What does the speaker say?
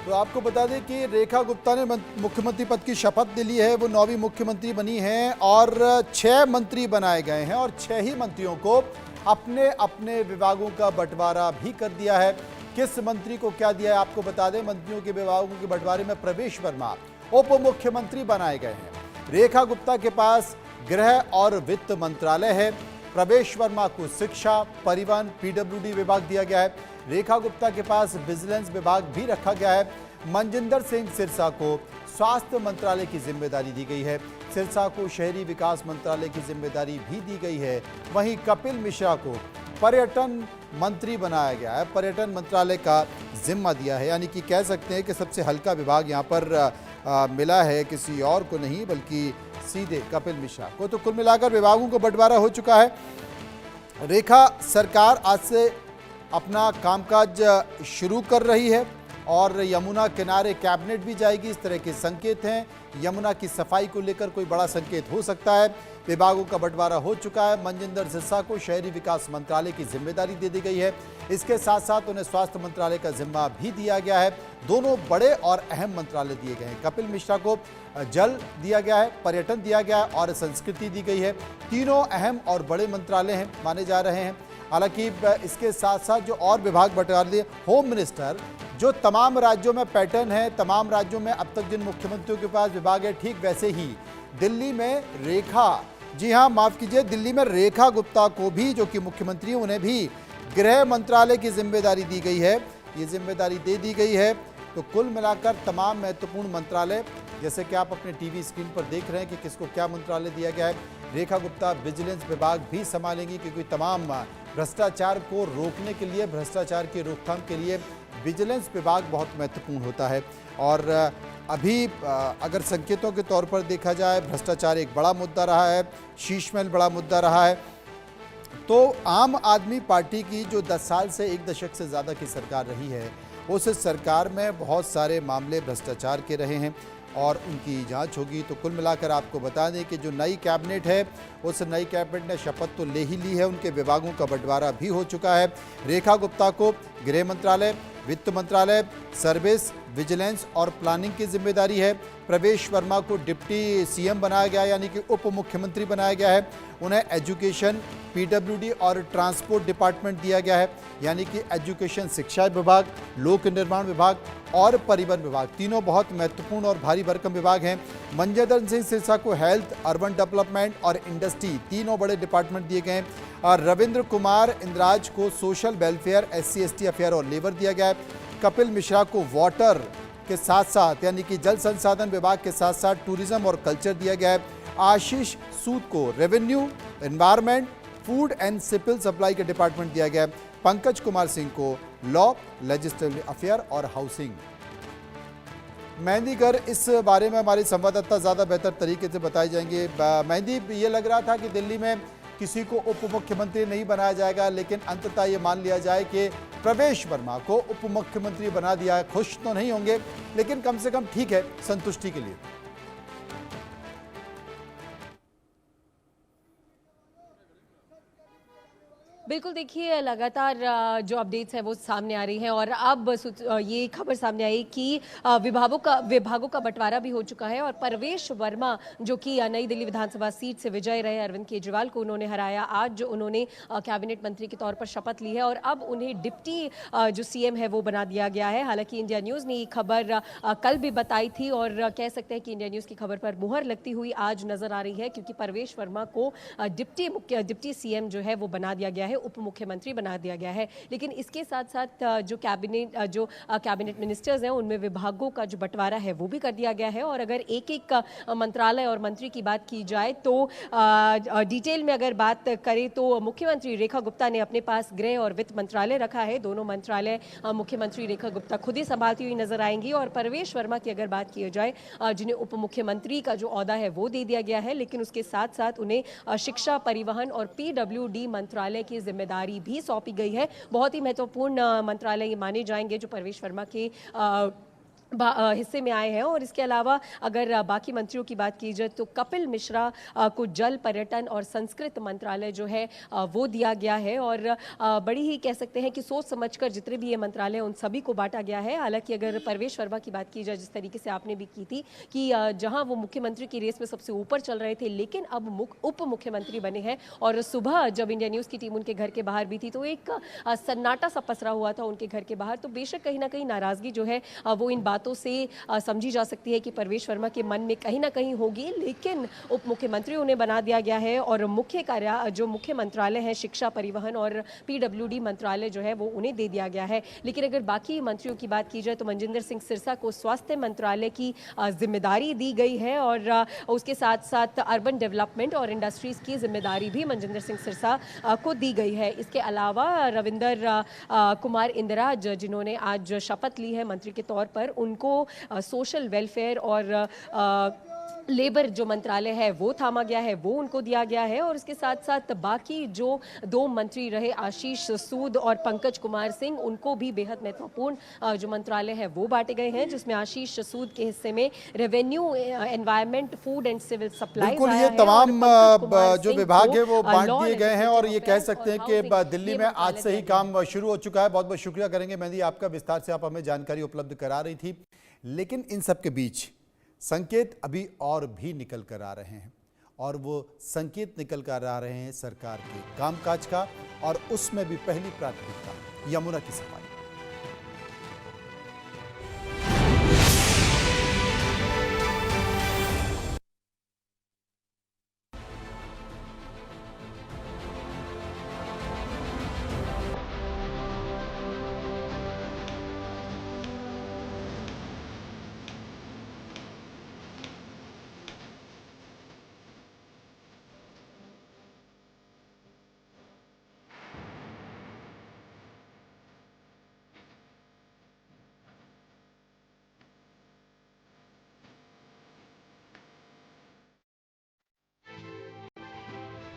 तो आपको बता दें कि रेखा गुप्ता ने मुख्यमंत्री पद की शपथ ली है। वो 9वीं मुख्यमंत्री बनी हैं और 6 मंत्री बनाए गए हैं और 6 ही मंत्रियों को अपने अपने विभागों का बंटवारा भी कर दिया है। किस मंत्री को क्या दिया है आपको बता दें। मंत्रियों के विभागों के बंटवारे में प्रवेश वर्मा उप मुख्यमंत्री बनाए गए हैं। रेखा गुप्ता के पास गृह और वित्त मंत्रालय है। प्रवेश वर्मा को शिक्षा, परिवहन, पीडब्ल्यूडी विभाग दिया गया है। रेखा गुप्ता के पास विजिलेंस विभाग भी रखा गया है। मनजिंदर सिंह सिरसा को स्वास्थ्य मंत्रालय की जिम्मेदारी दी गई है। सिरसा को शहरी विकास मंत्रालय की जिम्मेदारी भी दी गई है। वहीं कपिल मिश्रा को पर्यटन मंत्री बनाया गया है। पर्यटन मंत्रालय का जिम्मा दिया है, यानी कि कह सकते हैं कि सबसे हल्का विभाग यहाँ पर मिला है, किसी और को नहीं बल्कि सीधे कपिल मिश्रा को। तो कुल मिलाकर विभागों को बंटवारा हो चुका है। रेखा सरकार आज से अपना कामकाज शुरू कर रही है और यमुना किनारे कैबिनेट भी जाएगी, इस तरह के संकेत हैं। यमुना की सफाई को लेकर कोई बड़ा संकेत हो सकता है। विभागों का बंटवारा हो चुका है। मनजिंदर सिरसा को शहरी विकास मंत्रालय की जिम्मेदारी दे दी गई है। इसके साथ साथ उन्हें स्वास्थ्य मंत्रालय का जिम्मा भी दिया गया है। दोनों बड़े और अहम मंत्रालय दिए गए हैं। कपिल मिश्रा को जल दिया गया है, पर्यटन दिया गया है और संस्कृति दी गई है। तीनों अहम और बड़े मंत्रालय हैं माने जा रहे हैं। हालांकि इसके साथ साथ जो और विभाग बंटवारे दिए, होम मिनिस्टर जो तमाम राज्यों में पैटर्न है, तमाम राज्यों में अब तक जिन मुख्यमंत्रियों के पास विभाग है, ठीक वैसे ही दिल्ली में रेखा, जी हाँ माफ कीजिए, दिल्ली में रेखा गुप्ता को भी जो कि मुख्यमंत्री हैं उन्हें भी गृह मंत्रालय की जिम्मेदारी दी गई है। ये जिम्मेदारी दे दी गई है। तो कुल मिलाकर तमाम महत्वपूर्ण मंत्रालय, जैसे कि आप अपने टीवी स्क्रीन पर देख रहे हैं कि किसको क्या मंत्रालय दिया गया है। रेखा गुप्ता विजिलेंस विभाग भी संभालेंगी, क्योंकि तमाम भ्रष्टाचार को रोकने के लिए, भ्रष्टाचार की रोकथाम के लिए विजिलेंस विभाग बहुत महत्वपूर्ण होता है। और अभी अगर संकेतों के तौर पर देखा जाए, भ्रष्टाचार एक बड़ा मुद्दा रहा है, शीशमहल बड़ा मुद्दा रहा है। तो आम आदमी पार्टी की जो 10 साल से 1 दशक से ज़्यादा की सरकार रही है, उस सरकार में बहुत सारे मामले भ्रष्टाचार के रहे हैं और उनकी जांच होगी। तो कुल मिलाकर आपको बता दें कि जो नई कैबिनेट है, उस नई कैबिनेट ने शपथ तो ले ही ली है। उनके विभागों का बंटवारा भी हो चुका है। रेखा गुप्ता को गृह मंत्रालय, वित्त मंत्रालय, सर्विस, विजिलेंस और प्लानिंग की जिम्मेदारी है। प्रवेश वर्मा को डिप्टी सीएम बनाया गया, यानी कि उप मुख्यमंत्री बनाया गया है। उन्हें एजुकेशन, पीडब्ल्यूडी और ट्रांसपोर्ट डिपार्टमेंट दिया गया है, यानी कि एजुकेशन शिक्षा विभाग, लोक निर्माण विभाग और परिवहन विभाग, तीनों बहुत महत्वपूर्ण और भारी भरकम विभाग हैं। मनजिंदर सिंह सिरसा को हेल्थ, अर्बन डेवलपमेंट और इंडस्ट्री, तीनों बड़े डिपार्टमेंट दिए गए हैं। और रविंद्र कुमार इंद्राज को सोशल वेलफेयर, SC/ST अफेयर और लेबर दिया गया है। कपिल मिश्रा को वाटर के साथ साथ, यानी कि जल संसाधन विभाग के साथ साथ टूरिज्म और कल्चर दिया गया है। आशीष सूद को revenue, environment, food and civil supply के डिपार्टमेंट दिया गया है। पंकज कुमार सिंह को लॉ, लेजिस्लेटिव अफेयर और हाउसिंग। मेहंदी कर इस बारे में हमारे संवाददाता ज़्यादा बेहतर तरीके से बताए जाएंगे। मेहंदी, ये लग रहा था कि दिल्ली में किसी को उप मुख्यमंत्री नहीं बनाया जाएगा, लेकिन अंततः ये मान लिया जाए कि प्रवेश वर्मा को उप मुख्यमंत्री बना दिया है। खुश तो नहीं होंगे, लेकिन कम से कम ठीक है, संतुष्टि के लिए। बिल्कुल, देखिए लगातार जो अपडेट्स हैं वो सामने आ रही हैं और अब ये खबर सामने आई कि विभागों का बंटवारा भी हो चुका है और प्रवेश वर्मा जो कि नई दिल्ली विधानसभा सीट से विजय रहे, अरविंद केजरीवाल को उन्होंने हराया। आज जो उन्होंने कैबिनेट मंत्री के तौर पर शपथ ली है और अब उन्हें डिप्टी जो सीएम है वो बना दिया गया है। हालांकि इंडिया न्यूज़ ने ये खबर कल भी बताई थी और कह सकते हैं कि इंडिया न्यूज़ की खबर पर मुहर लगती हुई आज नजर आ रही है, क्योंकि प्रवेश वर्मा को डिप्टी सीएम जो है वो बना दिया गया है, उप मुख्यमंत्री बना दिया गया है। लेकिन इसके साथ साथ जो कैबिनेट मिनिस्टर्स हैं उनमें विभागों का जो बंटवारा है वो भी कर दिया गया है। और अगर एक एक मंत्रालय और मंत्री की बात की जाए तो डिटेल में अगर बात करें तो मुख्यमंत्री रेखा गुप्ता ने अपने पास गृह और वित्त मंत्रालय रखा है। दोनों मंत्रालय मुख्यमंत्री रेखा गुप्ता खुद ही संभालती हुई नजर आएंगी। और प्रवेश वर्मा की अगर बात की जाए, जिन्हें उप मुख्यमंत्री का जो ओहदा है वो दे दिया गया है, लेकिन उसके साथ साथ उन्हें शिक्षा, परिवहन और PWD मंत्रालय की जिम्मेदारी भी सौंपी गई है। बहुत ही महत्वपूर्ण मंत्रालय ये माने जाएंगे जो प्रवेश वर्मा के हिस्से में आए हैं। और इसके अलावा अगर बाकी मंत्रियों की बात की जाए तो कपिल मिश्रा को जल, पर्यटन और संस्कृत मंत्रालय जो है वो दिया गया है। और बड़ी ही कह सकते हैं कि सोच समझकर जितने भी ये मंत्रालय उन सभी को बांटा गया है। हालांकि अगर परवेश वर्मा की बात की जाए, जिस तरीके से आपने भी की थी कि जहां वो मुख्यमंत्री की रेस में सबसे ऊपर चल रहे थे, लेकिन अब उप मुख्यमंत्री बने हैं। और सुबह जब इंडिया न्यूज़ की टीम उनके घर के बाहर भी थी तो एक सन्नाटा सा पसरा हुआ था उनके घर के बाहर। तो बेशक कहीं ना कहीं नाराजगी जो है वो इन बातों से समझी जा सकती है कि परवेश वर्मा के मन में कहीं ना कहीं होगी। लेकिन उप मुख्यमंत्री उन्हें बना दिया गया है और जो मुख्य मंत्रालय है, शिक्षा, परिवहन और पीडब्ल्यूडी मंत्रालय जो है वो उन्हें दे दिया गया है। लेकिन अगर बाकी मंत्रियों की बात की जाए तो मनजिंदर सिंह सिरसा को स्वास्थ्य मंत्रालय की जिम्मेदारी दी गई है और उसके साथ साथ अर्बन डेवलपमेंट और इंडस्ट्रीज की जिम्मेदारी भी मनजिंदर सिंह सिरसा को दी गई है। इसके अलावा रविंदर कुमार इंदिराज, जिन्होंने आज शपथ ली है मंत्री के तौर पर, उनको सोशल वेलफेयर और लेबर जो मंत्रालय है वो थामा गया है, वो उनको दिया गया है। और इसके साथ साथ बाकी जो दो मंत्री रहे, आशीष सूद और पंकज कुमार सिंह, उनको भी बेहद महत्वपूर्ण जो मंत्रालय है वो बांटे गए हैं, जिसमें आशीष सूद के हिस्से में revenue, environment, food and civil supply. बिल्कुल, ये तमाम जो विभाग है वो बांट दिए गए हैं और ये कह सकते हैं कि दिल्ली में आज से ही काम शुरू हो चुका है। बहुत बहुत शुक्रिया करेंगे मेहंदी आपका, विस्तार से आप हमें जानकारी उपलब्ध करा रही थी। लेकिन इन सब के बीच संकेत अभी और भी निकल कर आ रहे हैं और वो संकेत निकल कर आ रहे हैं सरकार के कामकाज का, और उसमें भी पहली प्राथमिकता यमुना की सफाई।